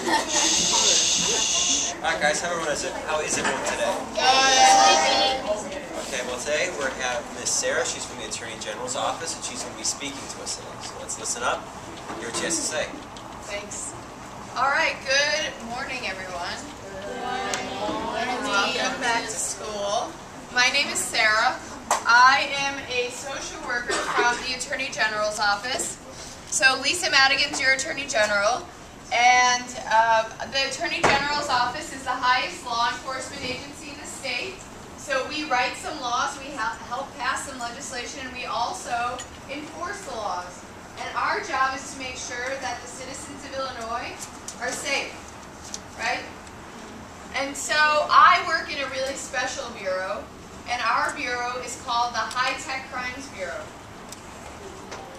Alright guys, how is everyone today? Okay, well today we have Miss Sarah. She's from the Attorney General's office and she's going to be speaking to us today. So let's listen up, hear what she has to say. Thanks. Alright, good morning everyone. Welcome back to school. My name is Sarah. I am a social worker from the Attorney General's office. So Lisa Madigan's your Attorney General, and the Attorney General's office is the highest law enforcement agency in the state. So we write some laws, we help pass some legislation, and we also enforce the laws. And our job is to make sure that the citizens of Illinois are safe, right? And so I work in a really special bureau, and our bureau is called the High-Tech Crimes Bureau.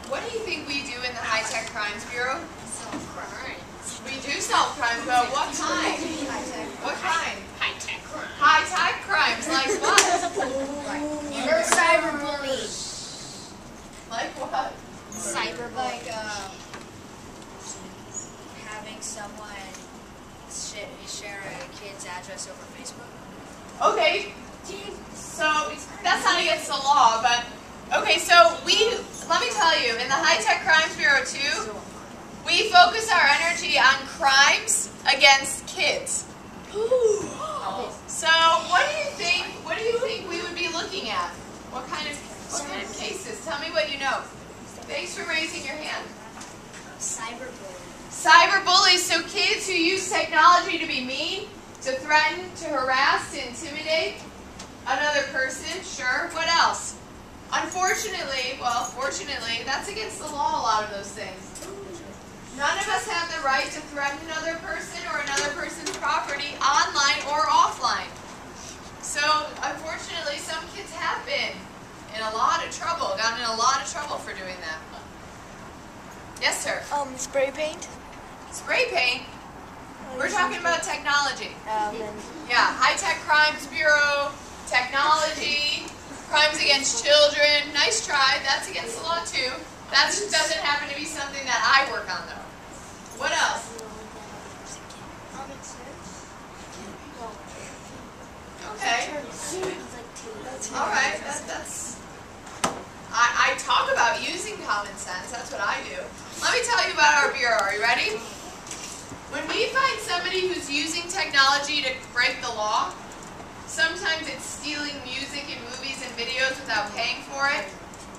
What do you think we do in the High-Tech Crimes Bureau? Solve crimes. We do solve crimes, but what kind? What kind? High-tech crimes. High-tech crimes, like what? Like cyberbullying. Like what? Like having someone share a kid's address over Facebook. Okay, so that's not against the law, but okay, so let me tell you, in the High-Tech Crimes Bureau too, we focus our energy on crimes against kids. So what do you think we would be looking at? What kind of cases? Tell me what you know. Thanks for raising your hand. Cyberbullying. Cyberbullies, so kids who use technology to be mean, to threaten, to harass, to intimidate another person, sure. What else? Unfortunately, well, fortunately, that's against the law, a lot of those things. None of us have the right to threaten another person or another person's property online or offline. So, unfortunately, some kids have been in a lot of trouble, gotten in a lot of trouble for doing that. Yes, sir? Spray paint? Spray paint? We're talking about technology. Yeah, High-Tech Crimes Bureau, technology, crimes against children. Nice try. That's against the law too. That doesn't happen to be something that I work on though. What else? Okay. Alright, I talk about using common sense. That's what I do. Let me tell you about our bureau. Are you ready? When we find somebody who's using technology to break the law, sometimes it's stealing music and movies and videos without paying for it.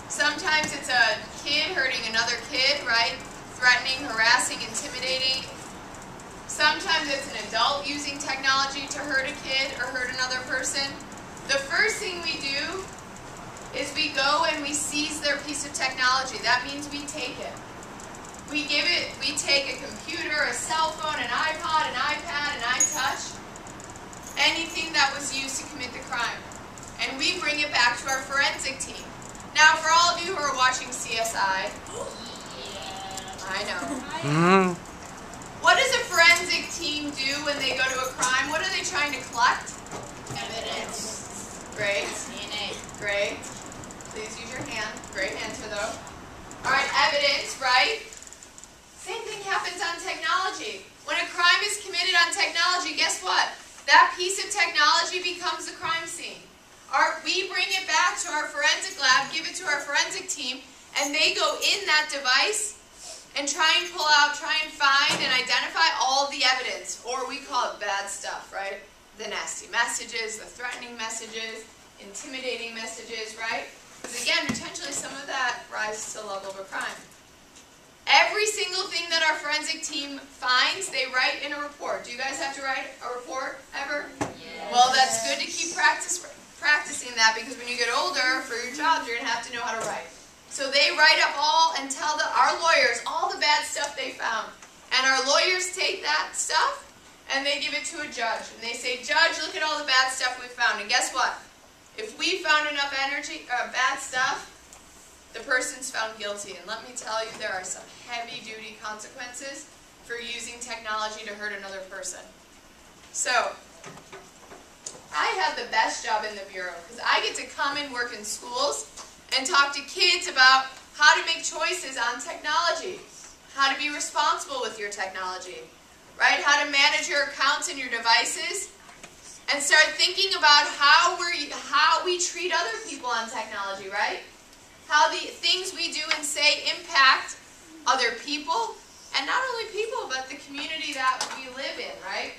Sometimes it's a kid hurting another kid, right? Threatening, harassing, intimidating. Sometimes it's an adult using technology to hurt a kid or hurt another person. The first thing we do is we go and we seize their piece of technology. That means we take it. We take a computer, a cell phone, an iPod, an iPad, an iTouch, anything that was used to commit the crime. And we bring it back to our forensic team. Now, for all of you who are watching CSI, I know. What does a forensic team do when they go to a crime? What are they trying to collect? Evidence. Great. DNA. Great. Please use your hand. Great answer, though. All right, evidence, right? Same thing happens on technology. When a crime is committed on technology, guess what? That piece of technology becomes the crime scene. We bring it back to our forensic lab, give it to our forensic team, and they go in that device and try and pull out, try and find and identify all the evidence, or we call it bad stuff, right? The nasty messages, the threatening messages, intimidating messages, right? Because again, potentially some of that rises to the level of a crime. Every single thing that our forensic team finds, they write in a report. Do you guys have to write a report ever? Yes. Well, that's good to keep practicing that, because when you get older, for your jobs, you're going to have to know how to write. So they write up all and tell our lawyers all the bad stuff they found. And our lawyers take that stuff and they give it to a judge. And they say, Judge, look at all the bad stuff we found. And guess what? If we found enough bad stuff, the person's found guilty. And let me tell you, there are some heavy-duty consequences for using technology to hurt another person. So, I have the best job in the Bureau because I get to come and work in schools and talk to kids about how to make choices on technology, how to be responsible with your technology. right? How to manage your accounts and your devices. And start thinking about how we treat other people on technology, right? How the things we do and say impact other people, and not only people, but the community that we live in, right?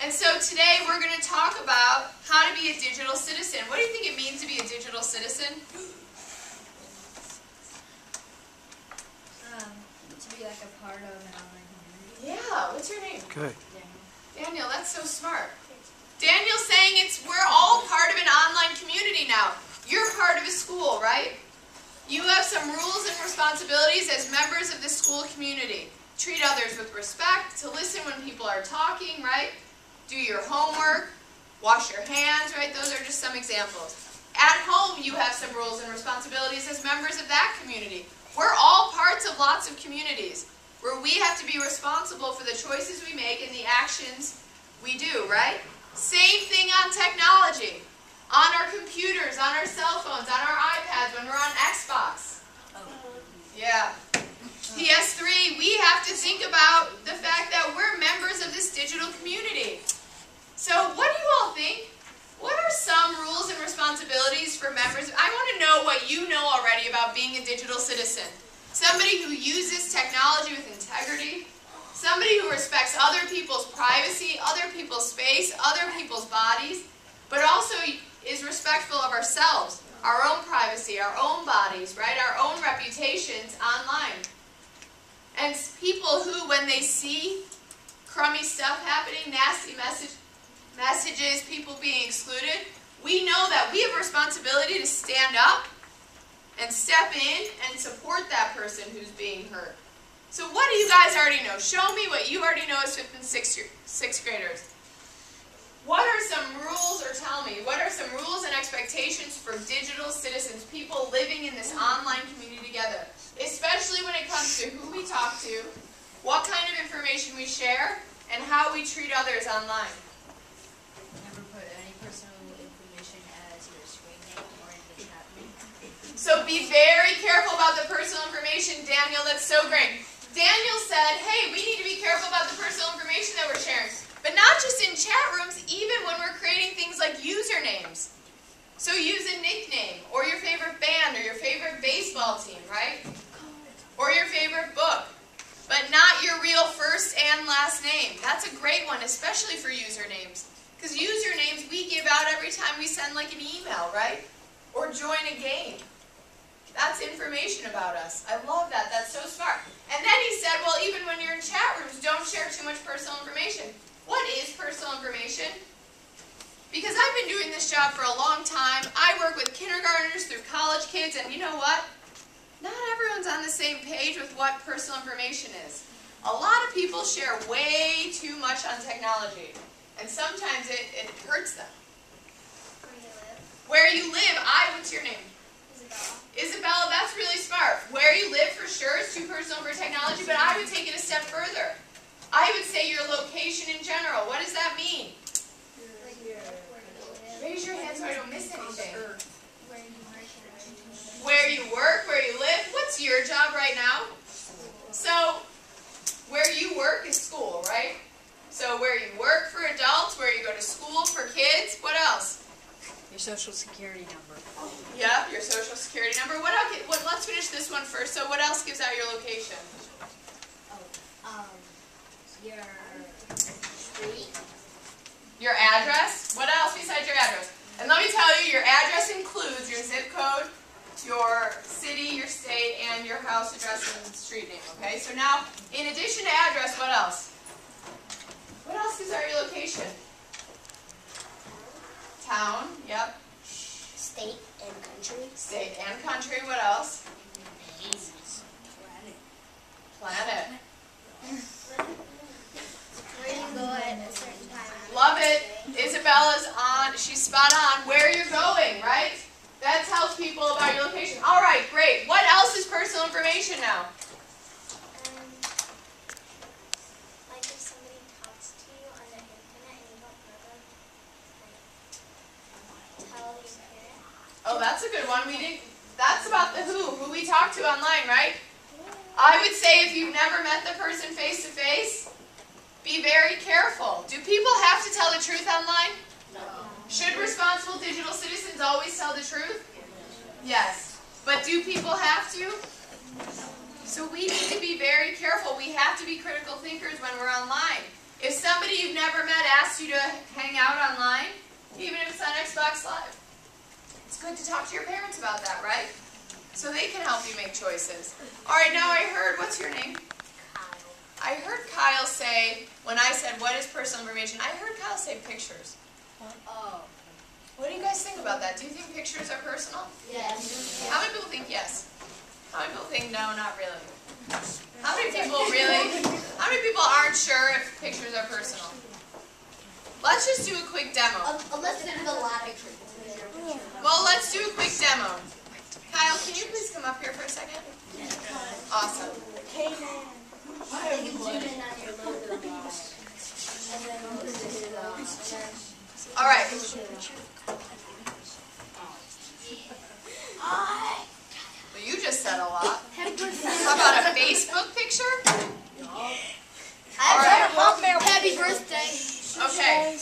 And so today we're going to talk about how to be a digital citizen. What do you think it means to be a digital citizen? To be like a part of an online community. Yeah, what's your name? Good. Daniel, that's so smart. Daniel's saying we're all part of an online community now. You're part of a school, right? You have some rules and responsibilities as members of the school community. Treat others with respect, to listen when people are talking, right? Do your homework, wash your hands, right? Those are just some examples. At home, you have some rules and responsibilities as members of that community. We're all parts of lots of communities where we have to be responsible for the choices we make and the actions we do, right? Same thing on technology. On our computers, on our cell phones, on our iPads, when we're on Xbox. Yeah. PS3, we have to think about the fact that we're members of this digital community. So what do you all think? What are some rules and responsibilities for members? I want to know what you know already about being a digital citizen. Somebody who uses technology with integrity. Somebody who respects other people's privacy, other people's space, other people's bodies, but also is respectful of ourselves, our own privacy, our own bodies, right? Our own reputations online. And people who, when they see crummy stuff happening, nasty messages, people being excluded, we know that we have a responsibility to stand up and step in and support that person who's being hurt. So what do you guys already know? Show me what you already know as 5th and 6th graders. What are some rules, or tell me, what are some rules and expectations for digital citizens, people living in this online community together? Especially when it comes to who we talk to, what kind of information we share, and how we treat others online. Never put any personal information as your screen name or in the chat room. So be very careful about the personal information, Daniel. That's so great. Daniel said, hey, we need to be careful about the personal information that we're sharing. But not just in chat rooms, even when we're creating things like usernames. So use a nickname, or your favorite band, or your favorite baseball team, right? Or your favorite book. But not your real first and last name. That's a great one, especially for usernames. Because usernames we give out every time we send like an email, right? Or join a game. That's information about us. I love that. That's so smart. And then he said, well, even when you're in chat rooms, don't share too much personal information. What is personal information? Because I've been doing this job for a long time. I work with kindergartners through college kids, and you know what? Not everyone's on the same page with what personal information is. A lot of people share way too much on technology, and sometimes it hurts them. Where you live, what's your name? Isabella, that's really smart. Where you live for sure is too personal for technology, but I would take it a step further. I would say your location in general. What does that mean? Raise your hand so I don't miss anything. Where you work, where you live. What's your job right now? So, where you work is school, right? So where you work for adults, where you go to school for kids. What else? Your social security number. Yeah, your social security number. What else? Let's finish this one first. So what else gives out your location? Your street. Your address. What else besides your address? And let me tell you, your address includes your zip code, your city, your state, and your house address and street name. Okay. So now, in addition to address, what else? What else gives out your location? Town. Yep. State and country. State and country. What else? Planet. Where you go at a certain time. Love it. Isabella's on. She's spot on. Where you're going, right? That tells people about your location. All right, great. What else is personal information now? Like if somebody talks to you on the internet and you don't know them, like tell your parents. Oh, that's a good one. That's about the who we talk to online, right? I would say if you've never met the person face to face, Be very careful. Do people have to tell the truth online? No. Should responsible digital citizens always tell the truth? Yes. But do people have to? So we need to be very careful. We have to be critical thinkers when we're online. If somebody you've never met asks you to hang out online, even if it's on Xbox Live, it's good to talk to your parents about that, right? So they can help you make choices. All right, now I heard, what's your name? Kyle. I heard Kyle say, when I said, what is personal information, I heard Kyle say pictures. Oh. What do you guys think about that? Do you think pictures are personal? Yes. How many people think yes? How many people think no, not really? How many people aren't sure if pictures are personal? Let's just do a quick demo. Unless there's a lot of pictures. Well, let's do a quick demo. Kyle, can you please come up here for a second? Awesome. Hey man. You can zoom in on your logo. And then All right. Well, you just said a lot. How about a Facebook picture? All right. Happy birthday. Okay.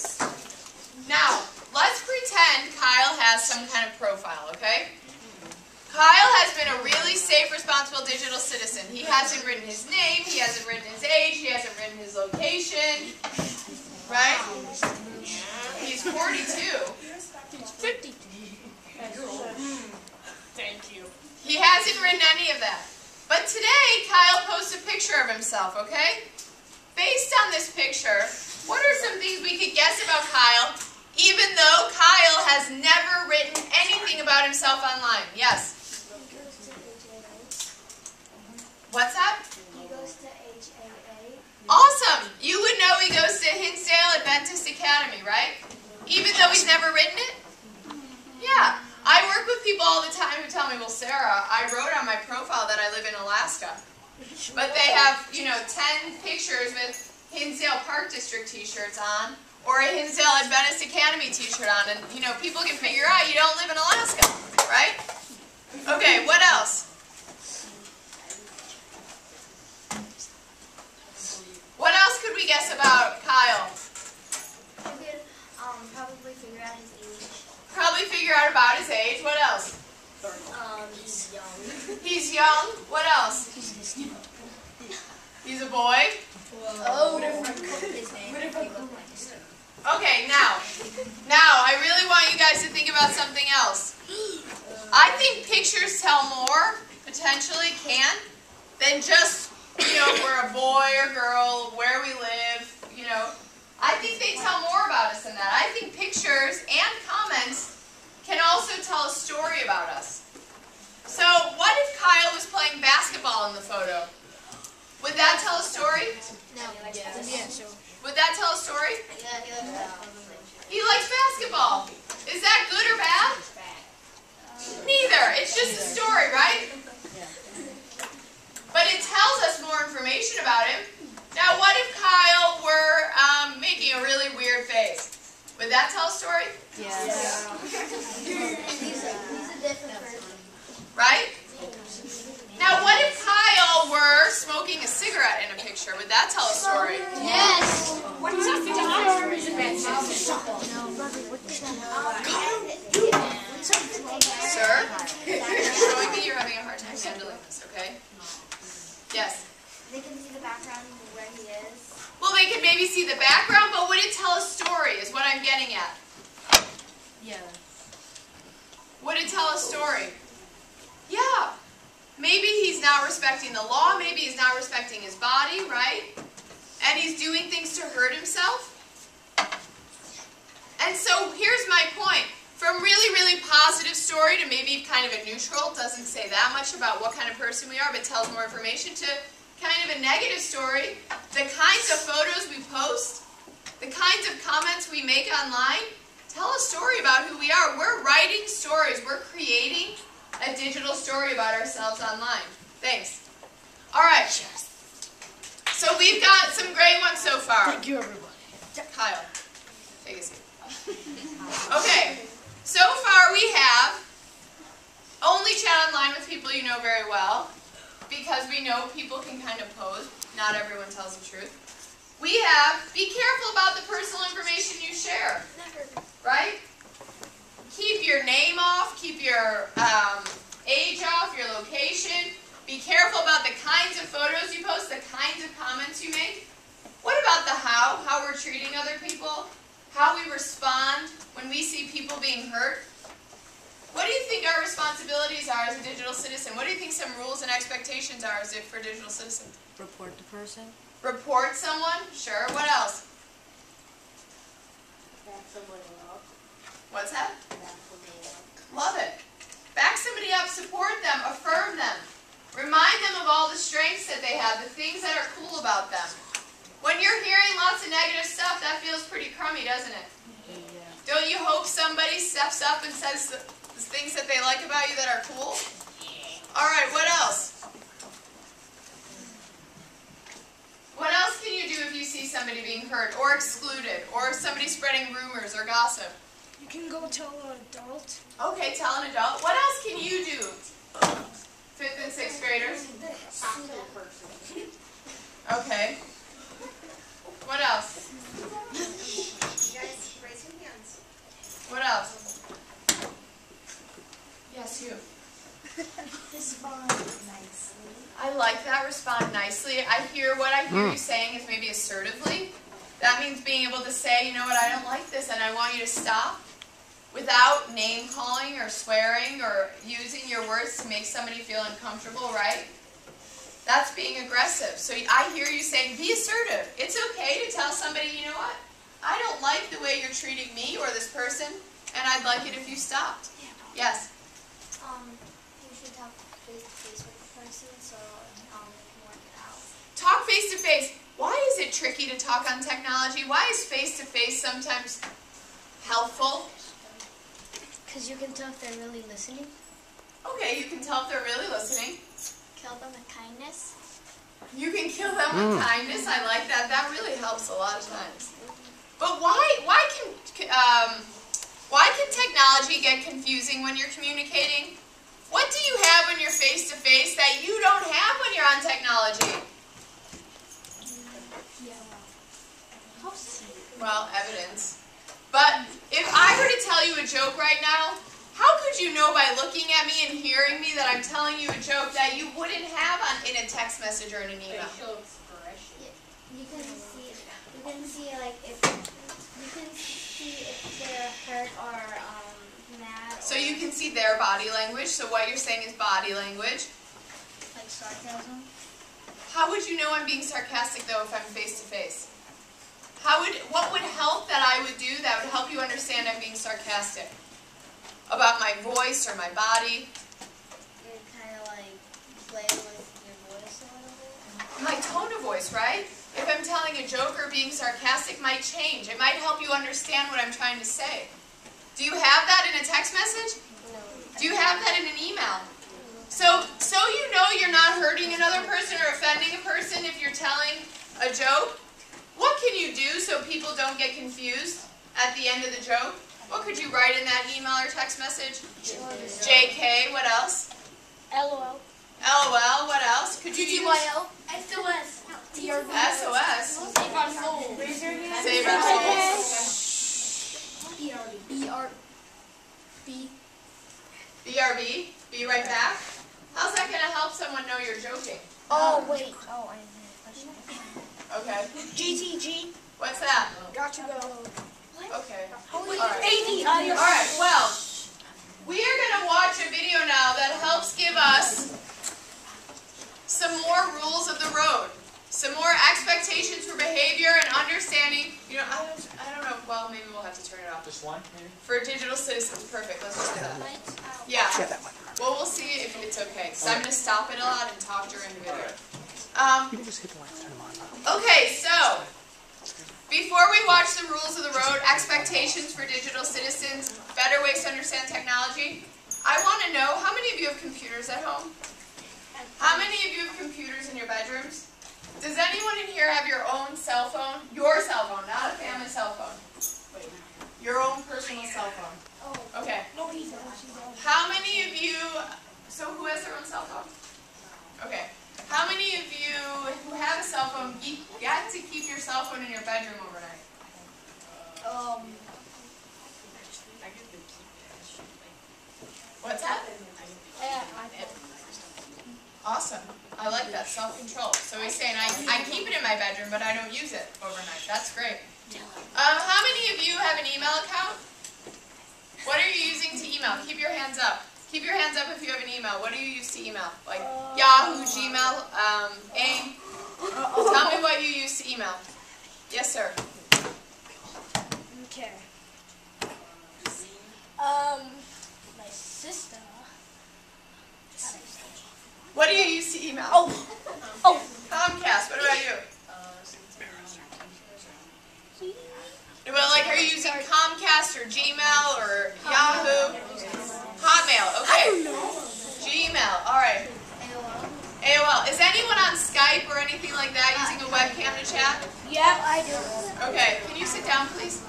Now, let's pretend Kyle has some kind of profile, okay? Kyle has been a really safe, responsible digital citizen. He hasn't written his name, he hasn't written his age, he hasn't written his location, right? He's 42. He's 52. Thank you. He hasn't written any of that. But today, Kyle posts a picture of himself, okay? Based on this picture, what are some things we could guess about Kyle, even though Kyle has never written anything about himself online? Yes? What's that? He goes to HAA. Awesome! You would know he goes to Hinsdale Adventist Academy, right? Even though he's never written it? Yeah. I work with people all the time who tell me, well, Sarah, I wrote on my profile that I live in Alaska. But they have, 10 pictures with Hinsdale Park District t-shirts on, or a Hinsdale Adventist Academy t-shirt on, and, people can figure out you don't live in Alaska, right? Okay, what else? What else could we guess about Kyle? You could probably figure out his age. Probably figure out about his age. What else? He's young. He's young. What else? He's a boy. Oh, His name. Okay, now I really want you guys to think about something else. I think pictures tell more, potentially can, than just, if we're a boy or girl, where we live, I think they tell more about us than that. I think pictures and comments can also tell a story about us. So, what if Kyle was playing basketball in the photo? Would that tell a story? No. Yeah, sure. Would that tell a story? Yeah, he likes basketball. He likes basketball. Is that good or bad? Neither. It's just a story, right? But it tells us more information about him. Now, what if Kyle were making a really weird face? Would that tell a story? Yes. He's a different person. Right? Now, what if Kyle were smoking a cigarette in a picture? Would that tell a story? Yes. Sir? You're showing me you're having a hard time handling this, okay? Yes? They can see the background of where he is. Well, they could maybe see the background, but would it tell a story is what I'm getting at. Yeah. Would it tell a story? Yeah. Maybe he's not respecting the law. Maybe he's not respecting his body, right? And he's doing things to hurt himself. And so here's my point. From really, really positive story to maybe kind of a neutral, doesn't say that much about what kind of person we are, but tells more information, to kind of a negative story, the kinds of photos we post, the kinds of comments we make online, tell a story about who we are. We're writing stories. We're creating a digital story about ourselves online. Thanks. All right. So we've got some great ones so far. Thank you, everybody. Kyle, take a seat. Okay. So far we have only chat online with people you know very well, because we know people can kind of pose. Not everyone tells the truth. We have, be careful about the personal information you share, right? Keep your name off, keep your age off, your location. Be careful about the kinds of photos you post, the kinds of comments you make. What about the how we're treating other people, how we respond when we see people being hurt? What do you think our responsibilities are as a digital citizen? What do you think some rules and expectations are for a digital citizen? Report the person. Report someone? Sure. What else? Back somebody up. What's that? Back somebody up. Love it. Back somebody up, support them, affirm them. Remind them of all the strengths that they have, the things that are cool about them. When you're hearing lots of negative stuff, that feels pretty crummy, doesn't it? Yeah. Don't you hope somebody steps up and says the things that they like about you that are cool? All right, what else? What else can you do if you see somebody being hurt or excluded or somebody spreading rumors or gossip? You can go tell an adult. Okay, tell an adult. What else can you do? 5th and 6th graders? Pseudo person. Okay. What else? You guys raise your hands. What else? Yes, you. Respond nicely. I like that. Respond nicely. What I hear you saying is maybe assertively. That means being able to say, you know what, I don't like this and I want you to stop without name calling or swearing or using your words to make somebody feel uncomfortable, right? That's being aggressive. So I hear you saying, be assertive. It's okay to tell somebody, you know what, I don't like the way you're treating me or this person and I'd like it if you stopped. Yes? You should talk face to face with the person so you can work it out. Talk face to face. Why is it tricky to talk on technology? Why is face to face sometimes helpful? Because you can tell if they're really listening. Okay, you can tell if they're really listening. Kill them with kindness. You can kill them with kindness. I like that. That really helps a lot of times. But why can technology get confusing when you're communicating? What do you have when you're face to face that you don't have when you're on technology? Well, evidence. But if I were to tell you a joke right now, how could you know by looking at me and hearing me that I'm telling you a joke that you wouldn't have in a text message or in an email? Facial expression. You can see like if they're hurt or mad. So you can see their body language. So what you're saying is body language. Like sarcasm. How would you know I'm being sarcastic though if I'm face to face? What would help that I would do that would help you understand I'm being sarcastic? About my voice or my body? You kind of like play with your voice a little bit. My tone of voice, right? If I'm telling a joke or being sarcastic might change. It might help you understand what I'm trying to say. Do you have that in a text message? No. Do you have that in an email? So you know you're not hurting another person or offending a person if you're telling a joke. What can you do so people don't get confused at the end of the joke? What could you write in that email or text message? JK, what else? LOL. LOL, what else? Could you use SOS. SOS? Save our soul. Save our souls. BRB? Be right back? How's that going to help someone know you're joking? Oh, wait. Oh, I have a question. Okay. GTG. What's that? Got to go. Okay. Wait, All right. AD. All right, well, we are going to watch a video now that helps give us some more rules of the road, some more expectations for behavior and understanding. You know, I don't know. Well, maybe we'll have to turn it off. Just one, maybe? For digital citizens, perfect. Let's just do that. Lights out. Yeah. Well, we'll see if it's okay. So I'm going to stop it a lot and talk during the video. You can just hit the lights, turn them on. Okay, so before we watch the rules of the road, expectations for digital citizens, better ways to understand technology, I want to know, how many of you have computers at home? How many of you have computers in your bedrooms? Does anyone in here have your own cell phone? Your cell phone, not a family cell phone. Your own personal cell phone. Oh. Okay. No, he's not. How many of you, so who has their own cell phone? Okay. How many of you who have a cell phone get to keep your cell phone in your bedroom overnight? What's that? Awesome. I like that, self-control. So he's saying, I keep it in my bedroom, but I don't use it overnight. That's great. How many of you have an email account? What are you using to email? Keep your hands up. Keep your hands up if you have an email. What do you use to email? Like Yahoo, Gmail, AIM? Tell me what you use to email. Yes, sir. Okay. My sister. What do you use to email? Oh. Comcast. What about you? Well, like, are you using Comcast or Gmail or Yahoo? Hotmail. Okay. I don't know. Gmail. All right. AOL. Is anyone on Skype or anything like that using a webcam to chat? Yeah, I do. Okay. Can you sit down, please?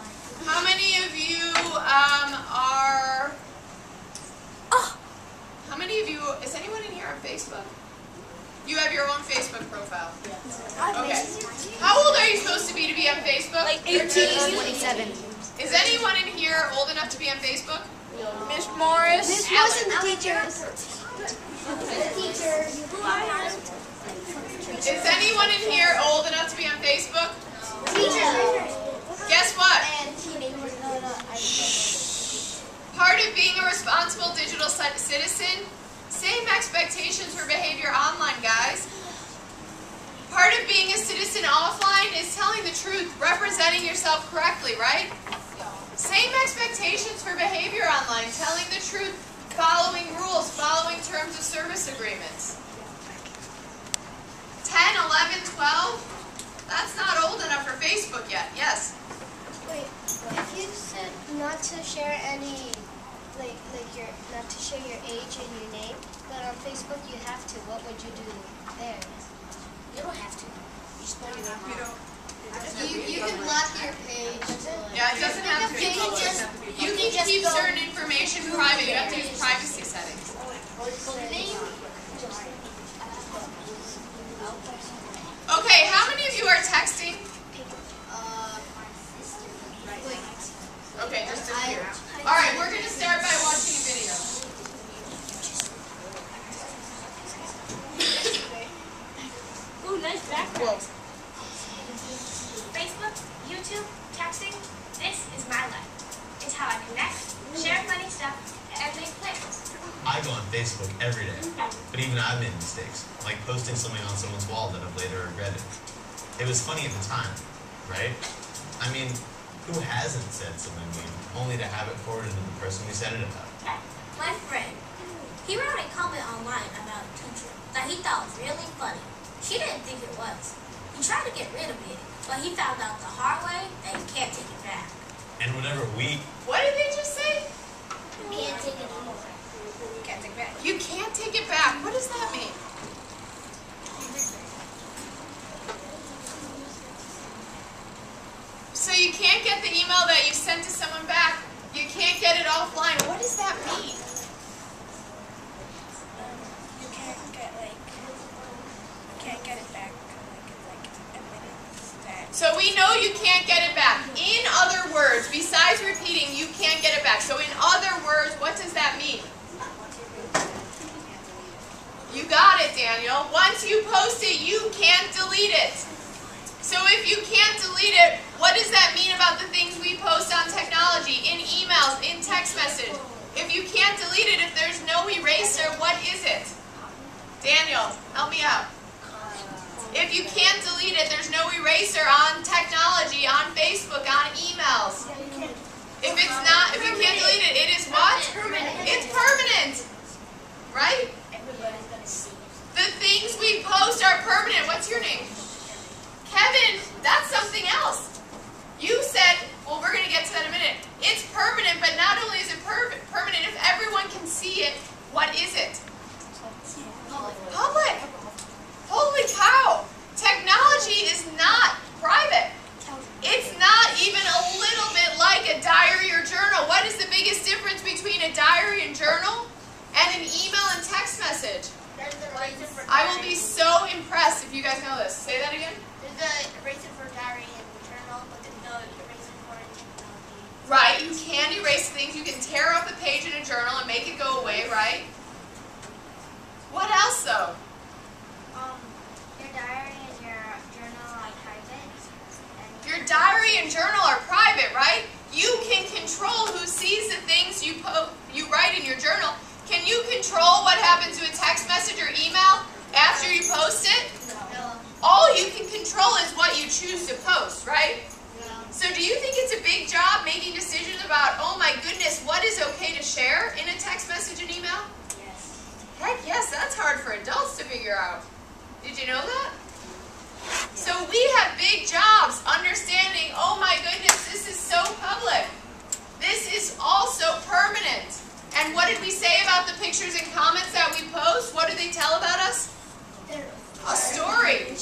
How many of you are... How many of you... Is anyone in here on Facebook? You have your own Facebook profile? Okay. How old are you supposed to be on Facebook? Like 18. 27. Is anyone in here old enough to be on Facebook? Miss Morris. This wasn't the teacher. The teacher. Is anyone in here old enough to be on Facebook? Teacher. Guess what? And Part of being a responsible digital citizen, same expectations for behavior online, guys. Part of being a citizen offline is telling the truth, representing yourself correctly, right? Same expectations for behavior online, telling the truth, following rules, following terms of service agreements. 10, 11, 12? That's not old enough for Facebook yet. Yes? Wait, if you said not to share any, not to share your age and your name, but on Facebook you have to, what would you do there? You don't have to. You just put your name on. You can lock your page. Yeah, it doesn't have to be public. You can keep certain information private. You have to use privacy settings. Okay, how many of you are texting? Okay, just a few. Alright, we're going to start by watching a video. Ooh, nice background. Facebook, YouTube, texting, this is my life. It's how I connect, share funny stuff, and make plans. I go on Facebook every day, but even I've made mistakes, like posting something on someone's wall that I've later regretted. It was funny at the time, right? I mean, who hasn't said something mean, only to have it forwarded to the person we said it about? My friend, he wrote a comment online about a teacher that he thought was really funny. She didn't think it was. He tried to get rid of it, but he found out the hard way that he can't take it back. And whenever we... What did they just say? You can't take it anymore. Can't take it back. You can't take it back. What does that mean? So you can't get the email that you sent to someone back. You can't get it offline. What does that mean? You can't get it back in minutes. So we know you can't get it back. In other words, besides repeating, you can't get it back. So in other words, what does that mean? You got it, Daniel. Once you post it, you can't delete it. So if you can't delete it, what does that mean about the things we post on technology, in emails, in text message? If you can't delete it, if there's no eraser, what is it? Daniel, help me out. If you can't delete it, there's no eraser on technology, on Facebook, on emails. If it's not, if you can't delete it, it is what? It's permanent. Right? The things we post are permanent. What's your name? Kevin, that's something else. You said, well, we're going to get to that in a minute. It's permanent, but not only is it permanent, if everyone can see it, what is it? Public. Holy cow. Technology is not private. It's not even a little bit like a diary or journal. What is the biggest difference between a diary and journal and an email and text message? There's the right to I will be so impressed if you guys know this. Say that again. There's the eraser for diary and journal, but there's no eraser for technology. Right, you can erase things. You can tear up a page in a journal and make it go away, right? What else, though? Your diary and your journal are private. Your diary and journal are private, right? You can control who sees the things you write in your journal. Can you control what happens to a text message or email after you post it? No. All you can control is what you choose to post, right? So do you think it's a big job making decisions about, oh my goodness, what is okay to share in a text message and email? Yes. Heck yes, that's hard for adults to figure out. Did you know that? So we have big jobs understanding, oh my goodness, this is so public. This is also permanent. And what did we say about the pictures and comments that we post? What do they tell about us? A story.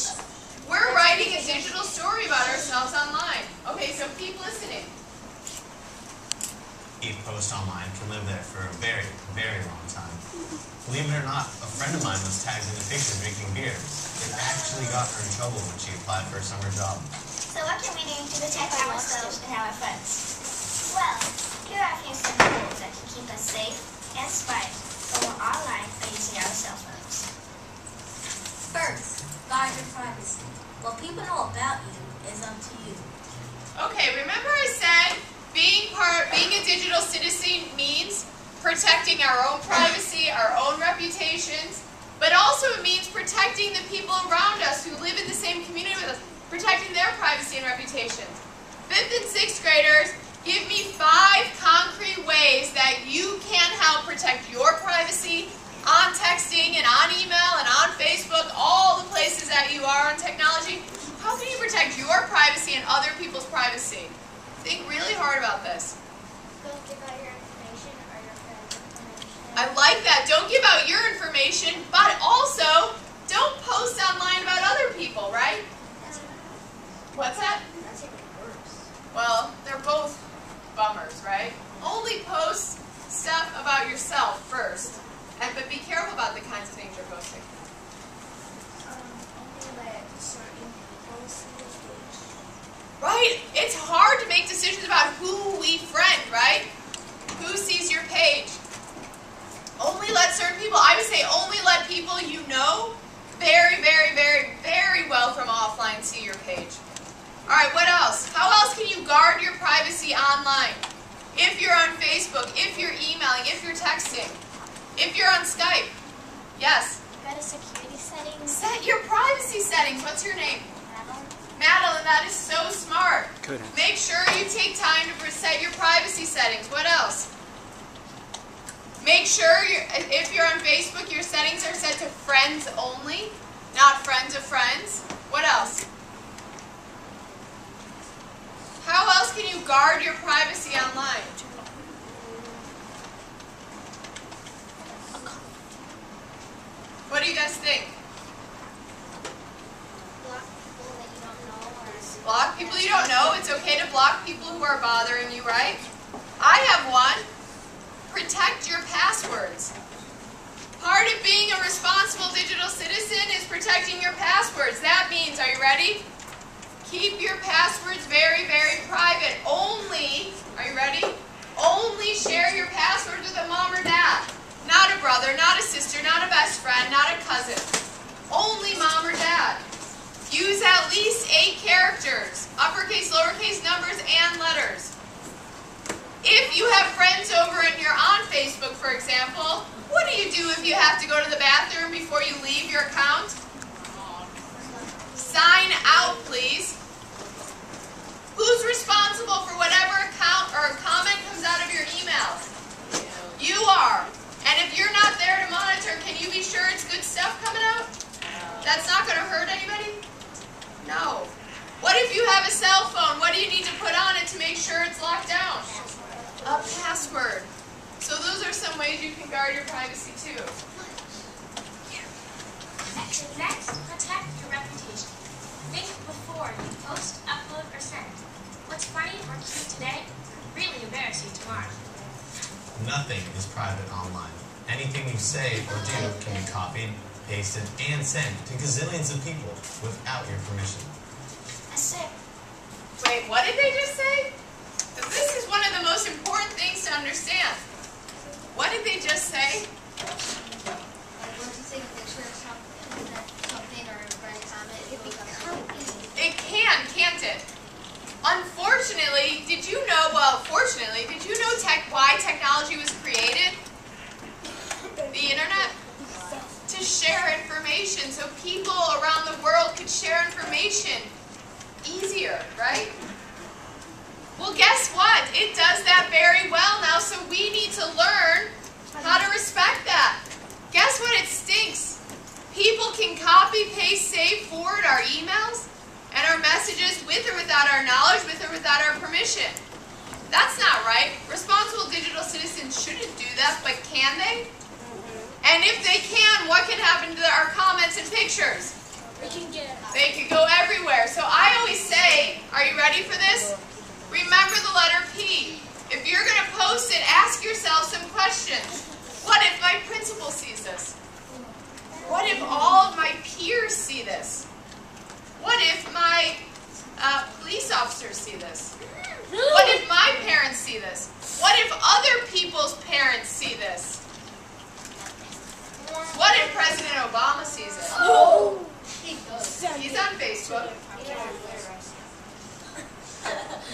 We're writing a digital story about ourselves online. Okay, so keep listening. A post online can live there for a very, very long time. Believe it or not, a friend of mine was tagged in a picture drinking beer. It actually got her in trouble when she applied for a summer job. So what can we do to protect ourselves and our friends? Well, here are a few simple rules that can keep us safe and spy when we're online or using our cell phones. First, guard your privacy. What people know about you is up to you. Okay, remember I said being a digital citizen means protecting our own privacy, our own reputations, but also it means protecting the people around us who live in the same community with us, protecting their privacy and reputations. 5th and 6th graders, give me 5 concrete ways that you can help protect your privacy on texting and on email and on Facebook, all the places that you are on technology. How can you protect your privacy and other people's privacy? Think really hard about this. Don't give out your information or your friend's information. I like that. Don't give out your information, but also don't post online about other people, right? What's that? That's even worse. Well, they're both bummers, right? Only post stuff about yourself first, but be careful about the kinds of things you're posting. Only let certain people see the page. Right? It's hard to make decisions about who we friend, right? Who sees your page? Only let certain people, I would say only let people you know very, very, very, very well from offline see your page. Alright, what else? How else can you guard your privacy online? If you're on Facebook, if you're emailing, if you're texting, if you're on Skype. Yes? Go to security settings. Set your privacy settings. What's your name? Madeline. Madeline, that is so smart. Good. Make sure you take time to set your privacy settings. What else? Make sure if you're on Facebook, your settings are set to friends only, not friends of friends. What else? How else can you guard your privacy online? What do you guys think? Block people that you don't know or Block people you don't know. It's okay to block people who are bothering you, right? I have one. Protect your passwords. Part of being a responsible digital citizen is protecting your passwords. That means, are you ready? Keep your passwords very, very private. Only, are you ready? Only share your passwords with a mom or dad. Not a brother, not a sister, not a best friend, not a cousin. Only mom or dad. Use at least 8 characters, uppercase, lowercase, numbers, and letters. If you have friends over and you're on Facebook, for example, what do you do if you have to go to the bathroom before you leave your account? Sign out, please. Who's responsible for whatever account or comment comes out of your emails? You are. And if you're not there to monitor, can you be sure it's good stuff coming out? That's not going to hurt anybody? No. What if you have a cell phone? What do you need to put on it to make sure it's locked down? A password. So those are some ways you can guard your privacy too. Next, protect your reputation. Think before you post, upload, or send. What's funny or cute today could really embarrass you tomorrow. Nothing is private online. Anything you say or do can be copied, pasted, and sent to gazillions of people without your permission. I said, Wait, what did they just say? 'Cause this is one of the most important things to understand. What did they just say? Once you take a picture of something or write a comment, it becomes It can, can't it? Unfortunately, did you know, well, fortunately, did you know why technology was created? The internet? To share information so people around the world could share information easier, right? Well, guess what? It does that very well now, so we need to learn how to respect that. Guess what? It stinks. People can copy, paste, save, forward our emails and our messages with or without our knowledge, with or without our permission. That's not right. Responsible digital citizens shouldn't do that, but can they? And if they can, what can happen to our comments and pictures? They could go everywhere. So I always say, are you ready for this? Remember the letter P. If you're going to post it, ask yourself some questions. What if my principal sees this? What if all of my peers see this? What if my police officers see this? What if my parents see this? What if other people's parents see this? What if President Obama sees it? Oh! He's on Facebook.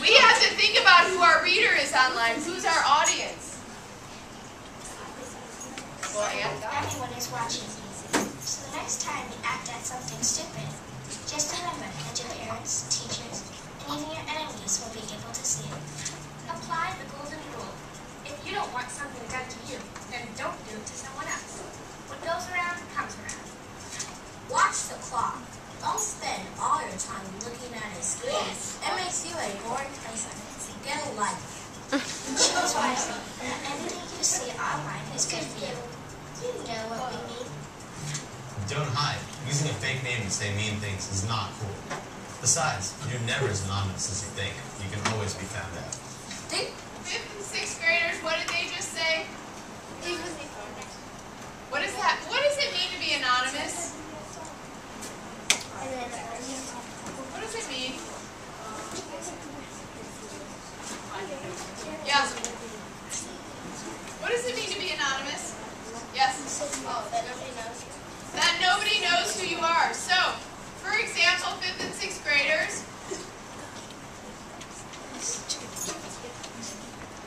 We have to think about who our reader is online. Who's our audience? Well, Ann? everyone is watching. So the next time you act at something stupid, just remember that your parents, teachers, and even your enemies will be able to see it. Apply the golden rule. If you don't want something done to you, then don't do it to someone else. What goes around comes around. Watch the clock. Don't spend all your time looking at a screen. It makes you a boring person. Get a life. Choose wisely. Not everything you see online is good for you. You know what we mean. Don't hide. Using a fake name to say mean things is not cool. Besides, you're never as anonymous as you think. You can always be found out. 5th and 6th graders, what did they just say? What is that? What does it mean to be anonymous? What does it mean? Yeah. What does it mean to be anonymous? Yes. That nobody knows who you are. So, for example, 5th and 6th graders,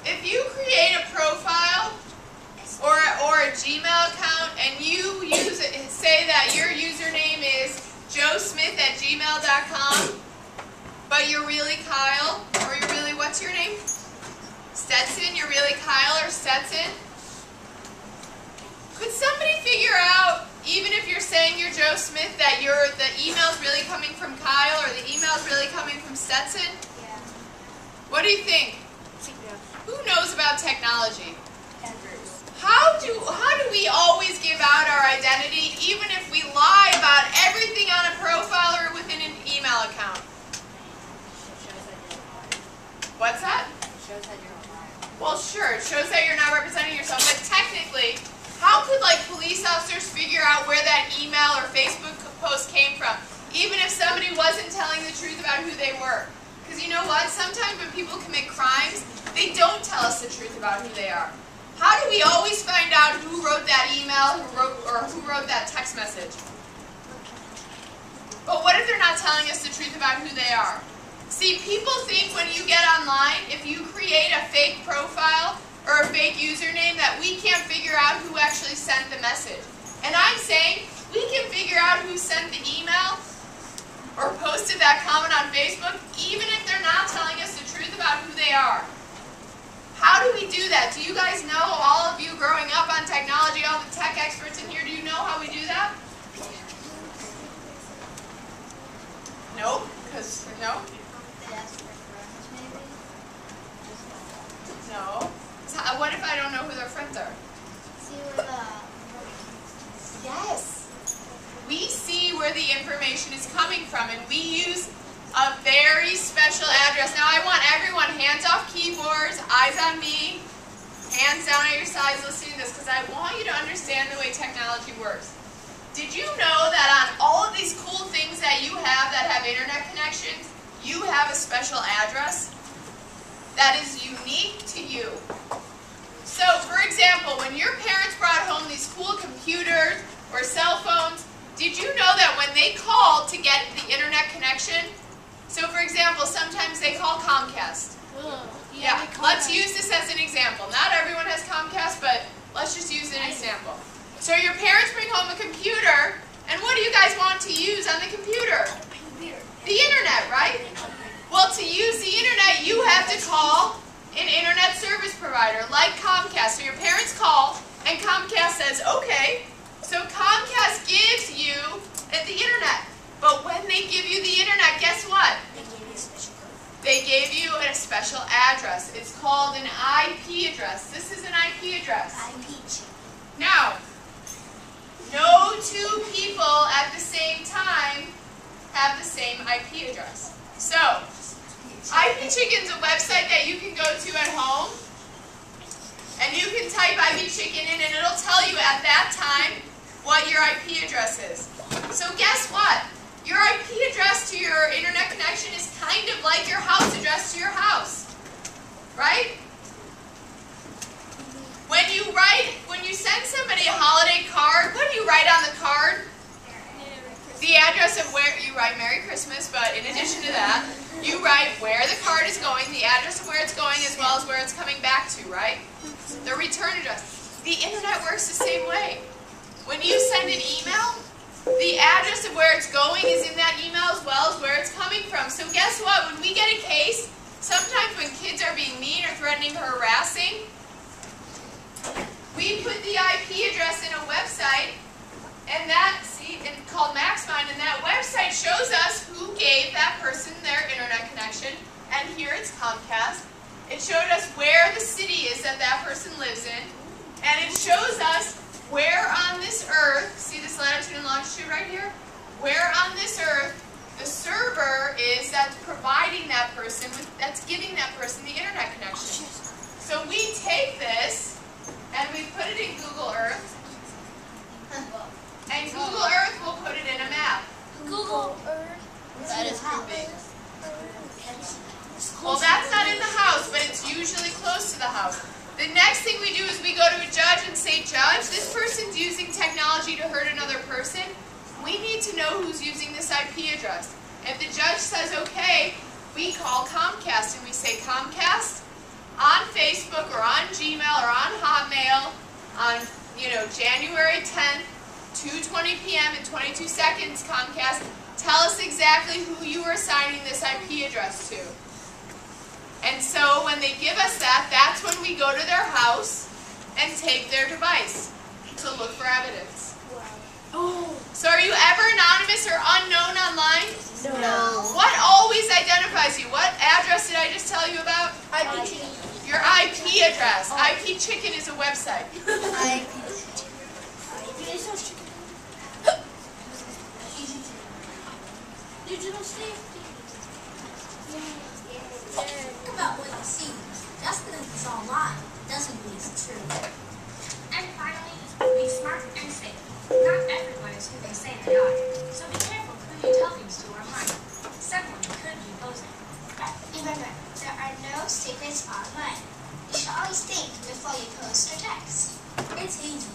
if you create a profile or a Gmail account and you use it, say that your username is joesmith@gmail.com, but you're really Kyle, or you're really, what's your name? Stetson, you're really Kyle or Stetson. Could somebody figure out, even if you're saying you're Joe Smith, that the email's really coming from Kyle or the email's really coming from Stetson? Yeah. What do you think? Who knows about technology? How do we always give out our identity, even if we lie about everything on a profile or within an email account? What's that? Well, sure, it shows that you're not representing yourself, but technically, how could police officers figure out where that email or Facebook post came from, even if somebody wasn't telling the truth about who they were? Because you know what? Sometimes when people commit crimes, they don't tell us the truth about who they are. How do we always find out who wrote that email, who wrote that text message? But what if they're not telling us the truth about who they are? See, people think when you get online, if you create a fake profile or a fake username, that we can't figure out who actually sent the message. And I'm saying we can figure out who sent the email or posted that comment on Facebook, even if they're not telling us the truth about who they are. How do we do that? Do you guys know, all of you growing up on technology, all the tech experts in here, do you know how we do that? No? Because, no? No. So what if I don't know who their friends are? Yes. We see where the information is coming from, and we use a very special address. Now I want everyone, hands off keyboards, eyes on me, hands down at your sides listening to this, because I want you to understand the way technology works. Did you know that on all of these cool things that you have that have internet connections, you have a special address that is unique to you? So, for example, when your parents brought home these cool computers or cell phones, did you know that when they called to get the internet connection, so for example, sometimes they call Comcast. Yeah, let's use this as an example. Not everyone has Comcast, but let's just use an example. So your parents bring home a computer, and what do you guys want to use on the computer? The internet, right? Well, to use the internet, you have to call an internet service provider like Comcast. So your parents call, and Comcast says, okay. So Comcast gives you the internet. But when they give you the internet, guess what? They gave you a special address. It's called an IP address. This is an IP address. Now, no two people at the same time have the same IP address. So, IP Chicken's a website that you can go to at home, and you can type IP Chicken in, and it'll tell you at that time what your IP address is. So guess what? Your IP address to your internet connection is kind of like your house address to your house, right? When you send somebody a holiday card, what do you write on the card? The address of where, you write Merry Christmas, but in addition to that, you write where the card is going, the address of where it's going, as well as where it's coming back to, right? The return address. The internet works the same way. When you send an email, the address of where it's going is in that email as well as where it's coming from. So guess what? When we get a case, sometimes when kids are being mean or threatening or harassing, we put the IP address in a website, and it's called MaxMind, and that website shows us who gave that person their internet connection. And here it's Comcast. It showed us where the city is that that person lives in, and it shows us where on this earth, see this latitude and longitude right here? Where on this earth the server is that's providing that person, that's giving that person the internet connection. So we take this and we put it in Google Earth, and Google Earth will put it in a map. Google Earth. That is too big. Well, that's not in the house, but it's usually close to the house. The next thing we do is we go to a judge and say, Judge, this person's using technology to hurt another person. We need to know who's using this IP address. If the judge says okay, we call Comcast and we say, Comcast, on Facebook or on Gmail or on Hotmail, on January 10th, 2:20 p.m. and 22 seconds, Comcast, tell us exactly who you are assigning this IP address to. And so when they give us that, that's when we go to their house and take their device to look for evidence. Wow. So are you ever anonymous or unknown online? No. What always identifies you? What address did I just tell you about? IP Chicken. Your IP address. IP Chicken is a website. Digital safety. Think about what you see. Just because it's online doesn't mean it's true. And finally, be smart and safe. Not everyone is who they say they are. So be careful who you tell things to online. Someone could be posing. Remember, there are no secrets online. You should always think before you post or text. It's easy.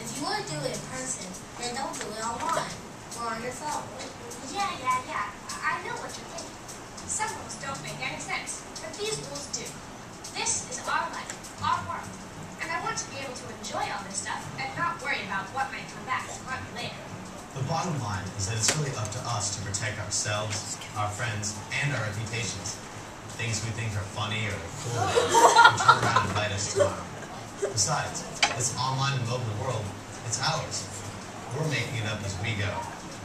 If you want to do it in person, then don't do it online or on your phone. Yeah. I know what you're thinking. Some rules don't make any sense, but these rules do. This is our life, our world, and I want to be able to enjoy all this stuff and not worry about what might come back to haunt me later. The bottom line is that it's really up to us to protect ourselves, our friends, and our reputations. Things we think are funny or cool will turn around and bite us tomorrow. Besides, this online and mobile world, it's ours. We're making it up as we go.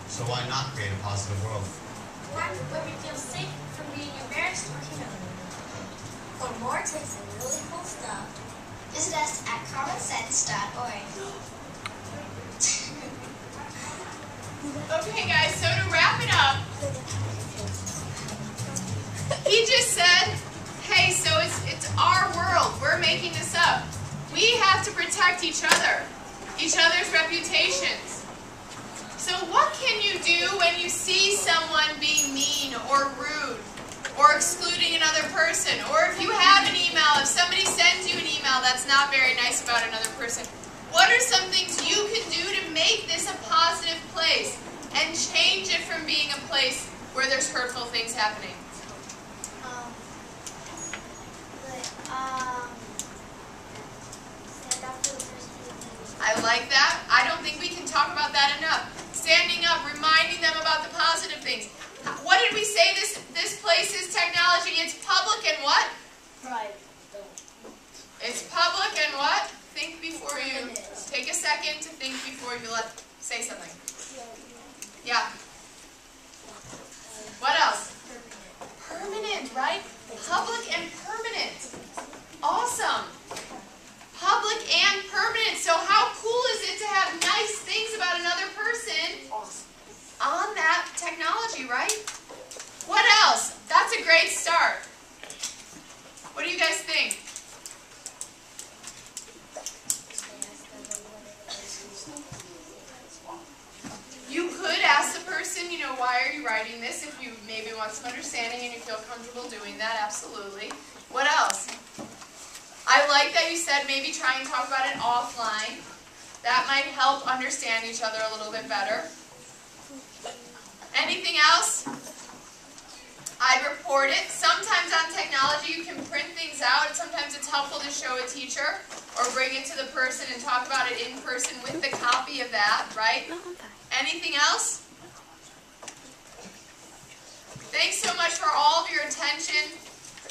So why not create a positive world? One where we feel safe from being embarrassed or humiliated. For more tips and really cool stuff, Visit us at commonsense.org. Okay guys, so to wrap it up, he just said, hey, so it's our world. We're making this up. We have to protect each other's reputations. So what can you do when you see someone being mean or rude or excluding another person? Or if you have an email, if somebody sends you an email that's not very nice about another person, what are some things you can do to make this a positive place and change it from being a place where there's hurtful things happening? Stand up to the person. I like that. I don't think we can talk about that enough. Standing up, reminding them about the positive things. What did we say this place is technology? It's public and what? Private. It's public and what? Think before you, take a second to think before you say something. Yeah. What else? Permanent, right? Public and permanent. Awesome. Public and permanent. So how cool is it to have nice things about another person on that technology, right? What else? That's a great start. What do you guys think? You could ask the person, you know, why are you writing this? If you maybe want some understanding and you feel comfortable doing that, absolutely. What else? I like that you said maybe try and talk about it offline. That might help understand each other a little bit better. Anything else? I'd report it. Sometimes on technology you can print things out. Sometimes it's helpful to show a teacher or bring it to the person and talk about it in person with the copy of that, right? Anything else? Thanks so much for all of your attention.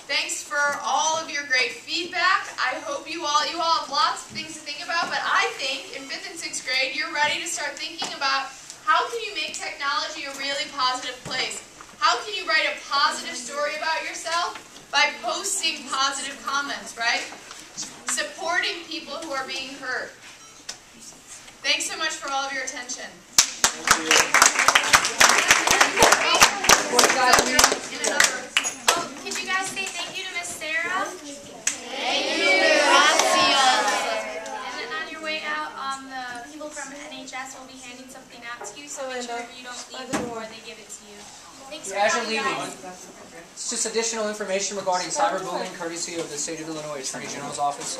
Thanks for all of your great feedback. I hope you all have lots of things to think about, but I think in 5th and 6th grade you're ready to start thinking about how can you make technology a really positive place? How can you write a positive story about yourself? By posting positive comments, right? Supporting people who are being hurt. Thanks so much for all of your attention. Could you guys say thank you to Miss Sarah? Thank you. And then on your way out, the people from NHS will be handing something out to you, so make sure you don't leave before they give it to you. Thanks for As you're coming, leaving, guys. it's just additional information regarding cyberbullying courtesy of the State of Illinois Attorney General's Office.